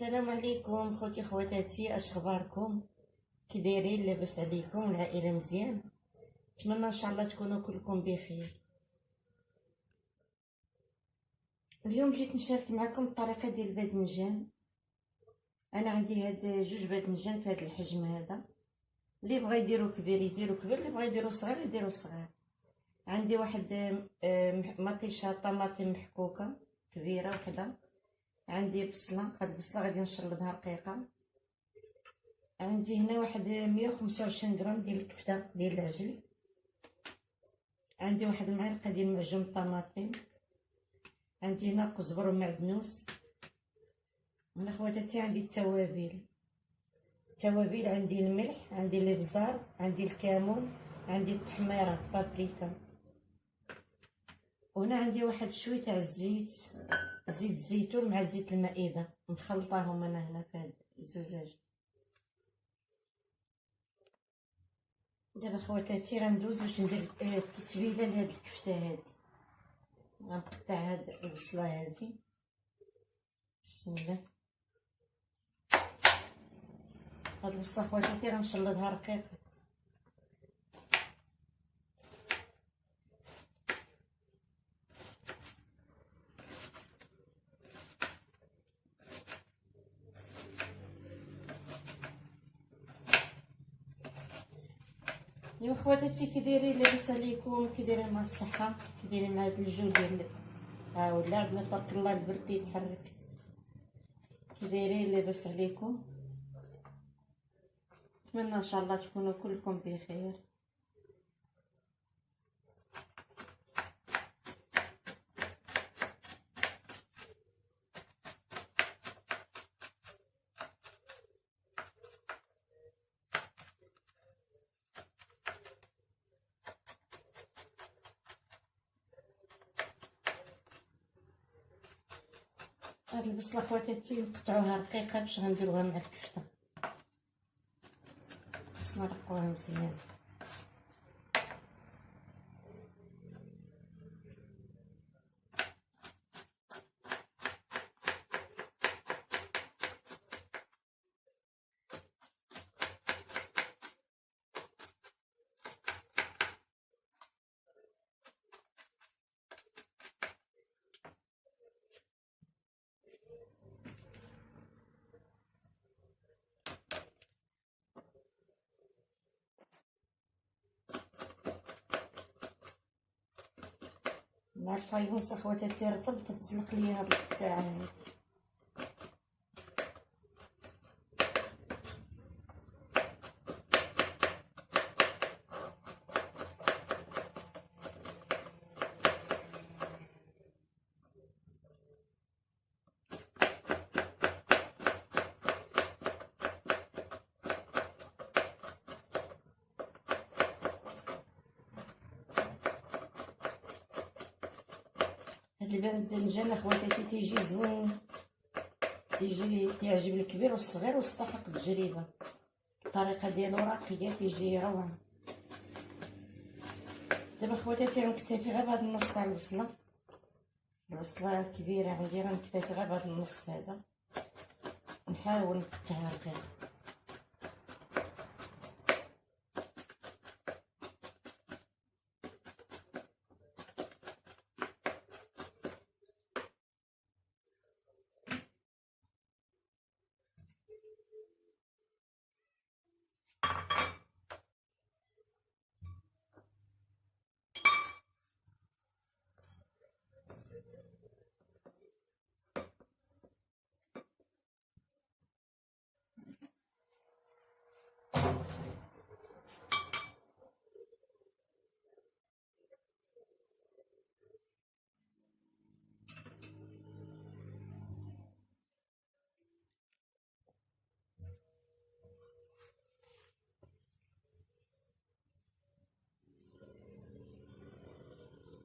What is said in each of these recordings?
السلام عليكم خوتي خواتاتي، اش اخباركم؟ كي دايرين؟ لاباس عليكم؟ العائله مزيان؟ نتمنى ان شاء الله تكونوا كلكم بخير. اليوم جيت نشارك معكم الطريقه ديال الباذنجان. انا عندي هاد جوج باذنجان في هاد الحجم هذا، اللي بغى يديرو كبير يديرو كبير، اللي بغى يديرو صغير يديرو صغير. عندي واحد مطيشه طماطم محكوكه كبيره وحده. عندي بصله، هاد البصله غادي نشلضها رقيقه. عندي هنا واحد 125 غرام ديال الكفته ديال العجل. عندي واحد المعلقه ديال معجون الطماطم. عندي هنا قزبر ومعدنوس. هنا خواتاتي عندي التوابل. عندي الملح، عندي الابزار، عندي الكمون، عندي التحميره بابريكا. وهنا عندي واحد شويه تاع الزيت، زيت الزيتون مع زيت المائده مخلطاهم انا هنا في هاد الزجاج. دابا خواتاتي غندوز باش ندير التتبيله لهاد الكفته هادي. غنقطع هاد البصله هادي، بسم الله. هاد البصله خواتاتي غنشلضها رقيقه. ايوا خواتاتي كي دايرين؟ لاباس عليكم؟ كي دايرين مع الصحه؟ كي دايرين مع هاد الجو ديال ولا عندنا تبارك الله البرد يتحرك؟ كي دايرين؟ لاباس عليكم؟ نتمنى ان شاء الله تكونوا كلكم بخير. هاد البصله خواتاتي نقطعوها رقيقه باش غنديروها مع الكفته. خصنا نرقوها مزيان. مع الفايونس خواتاتي رطب تتزلق ليا هاد القطاعه هادي. هاد الباذنجان اخواتاتي تيجي زوين، تيعجب الكبير والصغير والصحق بالتجربه. الطريقه ديالو راقيه، تيجي روعه. دابا خواتاتي غنكتفي غير بهاد النص تاع البصله كبيره عندي، غنكتفي غير بهاد النص هذا. نحاول نقطعها رقيق.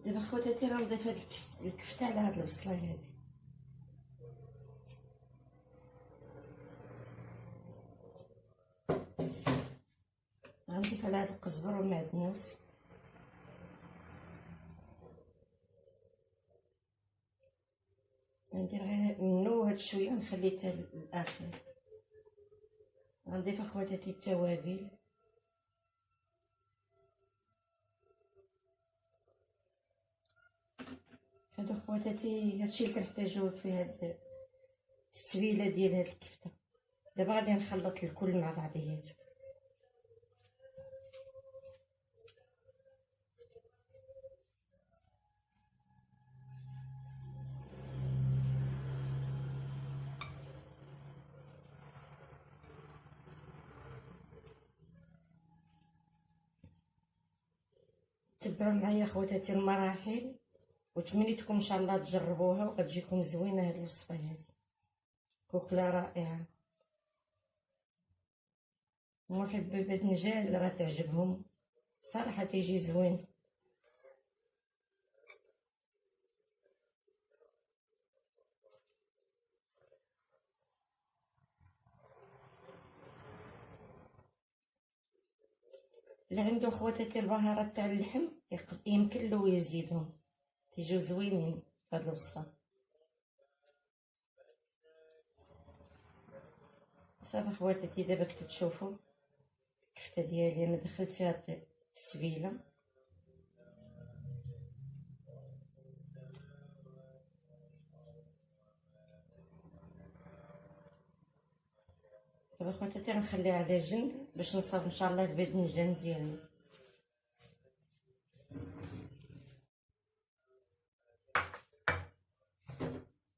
دابا خواتاتي غنضيف هاد الكفته على هاد البصله هادي. غنضيف على هاد القزبر والمعدنوس. ندير غير منو هاد شويه ونخلي حتى الاخر. غنضيف اخواتاتي التوابل. هادو اخواتاتي هادشي اللي كنحتاجوه في هاد التتبيله ديال هاد الكفته. دابا غادي نخلط الكل مع بعضياته. تبعوا معايا خواتاتي المراحل، وتمنيتكم ان شاء الله تجربوها وغتجيكم زوينه هاد الوصفه هادي، كوكله رائعه. محبي الباذنجان راه تعجبهم صراحه، تيجي زوين. اللي عنده خواتاتي البهارات تاع اللحم يمكن له يزيدهم، تيجيو زوينين في هاد الوصفه. صافي خواتاتي، دابا كنتو تشوفوا الكفته ديالي انا دخلت فيها التتبيله. دابا خواتاتي غنخليها على جنب باش نصاوب ان شاء الله الباذنجان ديالنا.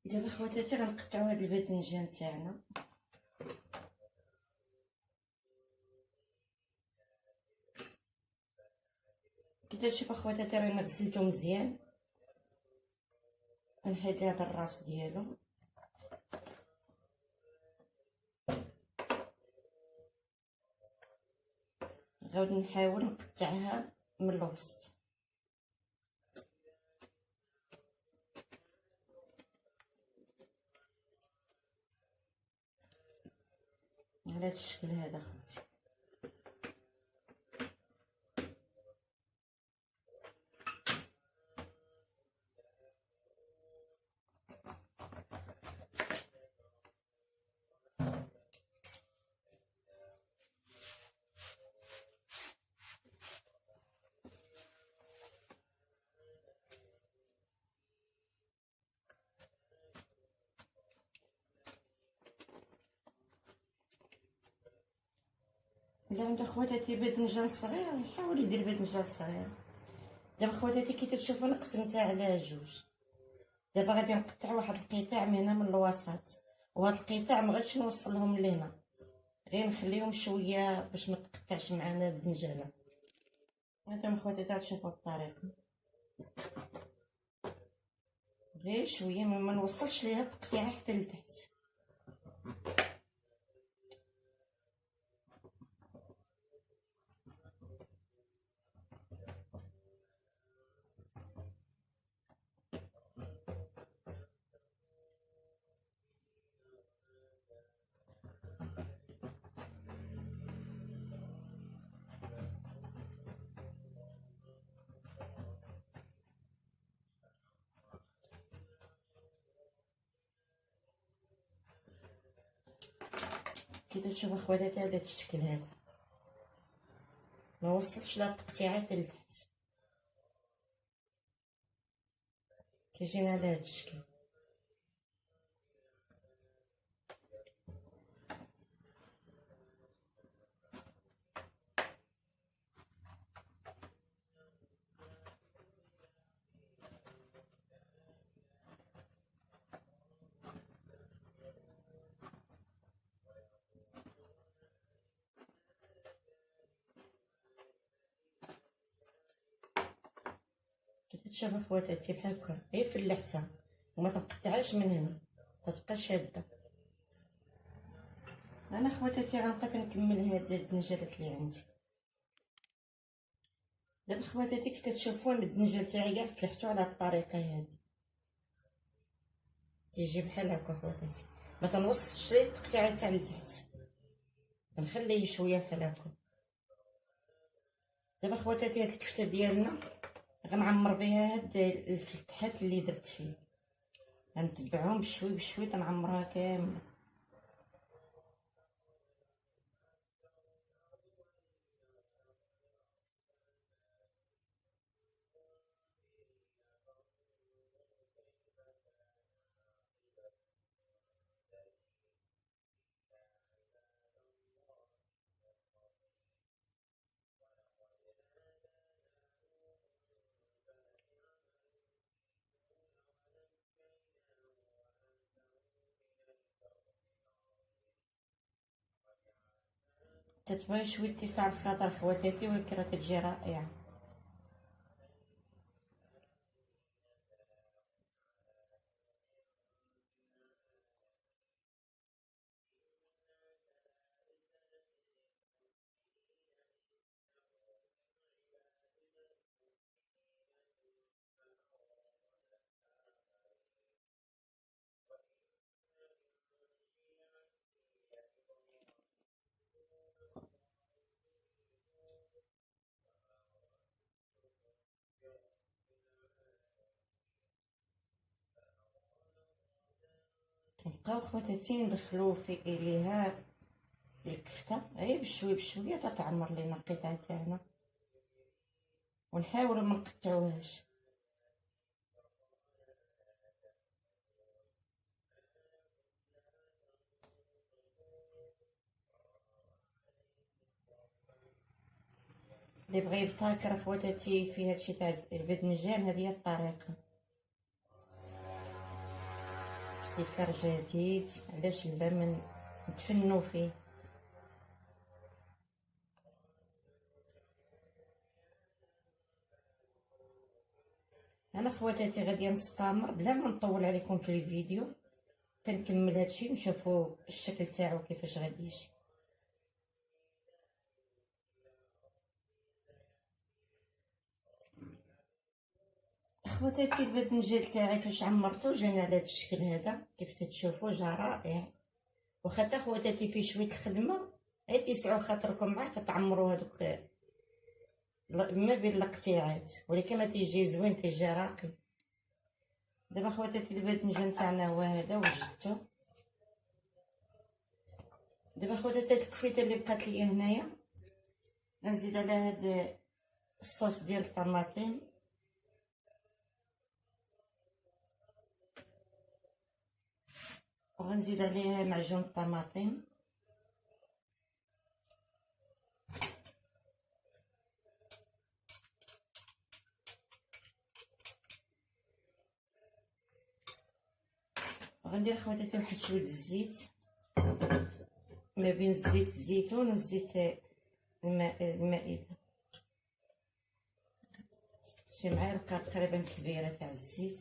دابا خواتاتي غنقطعوا هاد الباذنجان تاعنا. كي تشوفوا خواتاتي رانا غسلته مزيان. غنحيد هذا الراس ديالو. غادي نحاول نقطعها من الوسط. على هذا الشكل هذا خوتي. الا عند خواتاتي باذنجان صغير يحاول يدير باذنجان صغير. دابا خواتاتي كي تشوفوا انا قسمتها على جوج. دابا غادي نقطع واحد القطاع من هنا من الوسط، وهاد القطاع ما غاديش نوصلهم لهنا، غير نخليهم شويه باش ما تقطعش معنا البنجانه. هانتوما خواتاتي غتشوفوا الطريقه، غير شويه ما نوصلش ليها التقطيعه حتى لتحت. كي تشوفوا خواتاتي هذا الشكل هذا، ما وصلش لا التقطيعه حتى لتحت، كيجينا على هذا الشكل. كتشوفوا خواتاتي بحال هكا غير في اللحته وما تقطعهاش من هنا، تبقى شاده. انا خواتاتي غنبقى كنكمل هاد الدنجالات اللي عندي. دابا خواتاتي كي تشوفوا الدنجال تاعي كاع فلحتو على الطريقه هذه، تيجي بحال هكا خواتاتي. ما تنوصلش ليه التقطيعه تاع لتحت، نخليه شويه بحال هكا. دابا خواتاتي هاد الكفته ديالنا غنعمر بها هاد الفتحات اللي درت فيه. غنتبعهم بشوي بشوي تنعمرها كامله. تتبغي شويه اتساع الخاطر خواتاتي، ولكن راه كتجي رائعه. نبقاو خواتاتي ندخلو في إليها الكفتة غير بشوي بشوية تتعمر لينا القطعة تاعنا، ونحاولو منقطعوهاش. اللي بغى يبتكر خواتاتي في هادشي تاع الباذنجان، هذه هي الطريقة. ابتكار جديد، علاش لا من نتفنوا فيه. انا خواتاتي غادي نستمر بلا ما نطول عليكم في الفيديو، كنكمل هادشي نشوفوا الشكل تاعو كيفاش غادي يجي. خواتاتي الباذنجان تاعي فاش عمرتو جانا على هاد الشكل هذا كيف تتشوفوا، جا رائع. واخا تا خواتاتي في شويه الخدمه غير تيسعوا خاطركم معاه كتعمروا هادوك ما بين الاقطاعات، ولكن ما تيجي زوين، تيجي راقي. دابا خواتاتي الباذنجان تاعنا هو هذا وجدتو. دابا خواتاتي الكفيته اللي بقات لي هنايا غنزيد على هاد الصوص ديال الطماطم، وغنزيد عليها معجون الطماطم، وغندير خواتاتي واحد شويه الزيت، ما بين زيت الزيتون وزيت المائده، شي معلقه تقريبا كبيره تاع الزيت.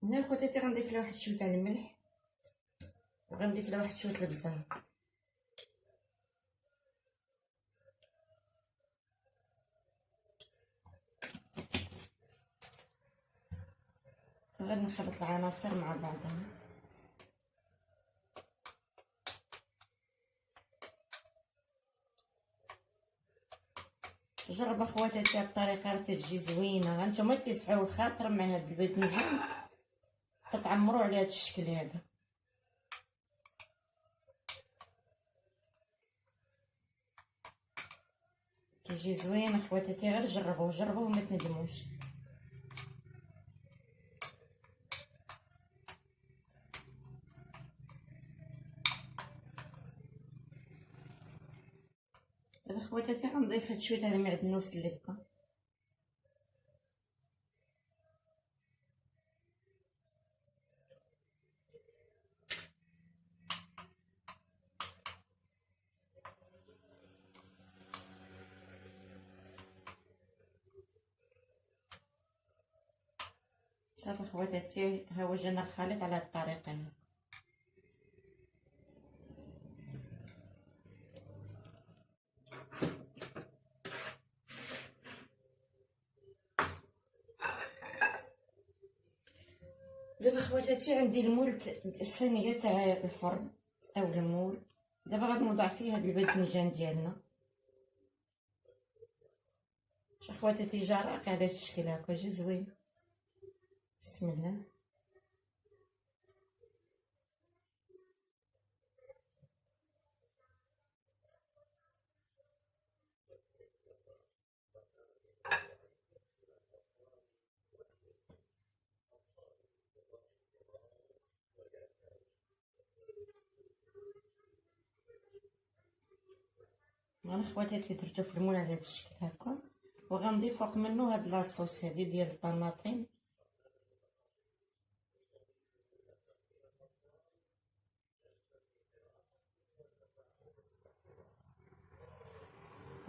هنا خواتاتي غنضيف لها واحد شويه تاع الملح، وغنضيف لها واحد شويه البزار. غنخلط العناصر مع بعضها. جرب اخواتاتي هاد الطريقه راه كتجي زوينه. هانتوما تيسعوا الخاطر مع هاد الباذنجان تتعمروا على هاد الشكل هذا. تيجي زوين اخواتاتي، غير جربوه جربوه وما تندموش. دابا خواتاتي غنضيف هاد شويه تاع المعدنوس اللي بقى. صافي خواتاتي، ها هو جانا الخليط على هاد الطريقه. دابا خواتاتي عندي المول، الصينيه تاع الفرن او المول. دابا غادي نوضع فيه هاد الباذنجان ديالنا. اخواتاتي جا راقي على هاد الشكل هاكا، جي زوين. بسم الله. انا خواتاتي درتو في المول على هاد الشكل هاكا، وغنضيف فوق منو هاد لاصوص هادي ديال الطماطم.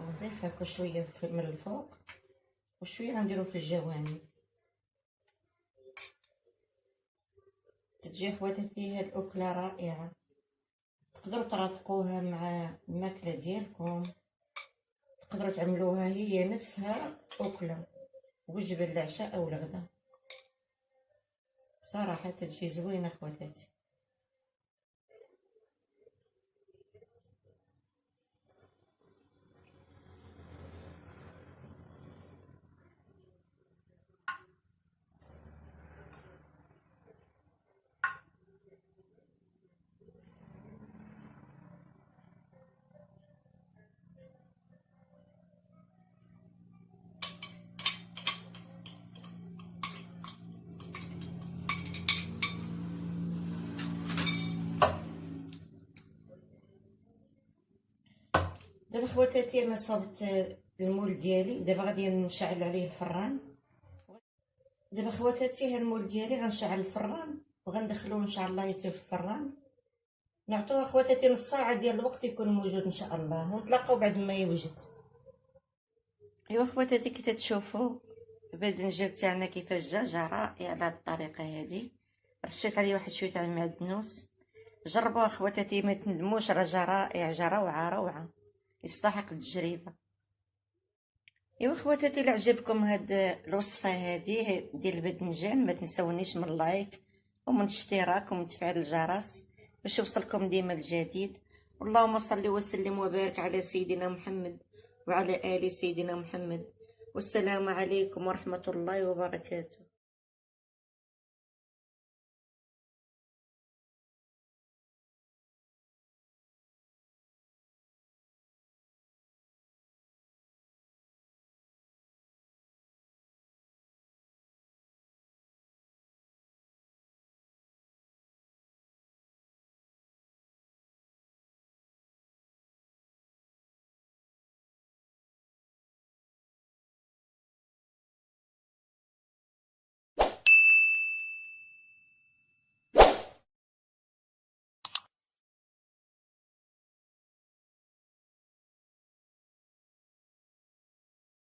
غنضيف هاكا شويه من الفوق وشويه غنديرو في الجوانب. تتجي خواتاتي هاد الاكله رائعه، تقدروا ترافقوها مع الماكله ديالكم، تقدروا تعملوها هي نفسها أكلة وجبة للعشاء أو الغداء. صراحة تجي زوينة خواتاتي. دابا خواتاتي انا صابت المول ديالي، دابا غادي نشعل عليه الفران. دابا خواتاتي ها المول ديالي غنشعل الفران وغندخلوه ان شاء الله يطيب في الفران. نعطوها خواتاتي نص ساعه ديال الوقت يكون موجود ان شاء الله، ونتلاقاو بعد ما يوجد. ايوا خواتاتي كي تشوفوا الباذنجان تاعنا كيفاش جا رائع على هاد الطريقه هادي. رشيت عليه واحد شويه تاع المعدنوس. جربوها خواتاتي ما تندموش، راه جا رائع، جا روعه روعه، يستحق التجربه. ايوا خواتاتي الا عجبكم هاد الوصفه هادي ديال الباذنجان ما تنسونيش من اللايك ومن الاشتراك ومن تفعيل الجرس باش يوصلكم ديما الجديد. اللهم صل وسلم وبارك على سيدنا محمد وعلى آل سيدنا محمد، والسلام عليكم ورحمة الله وبركاته.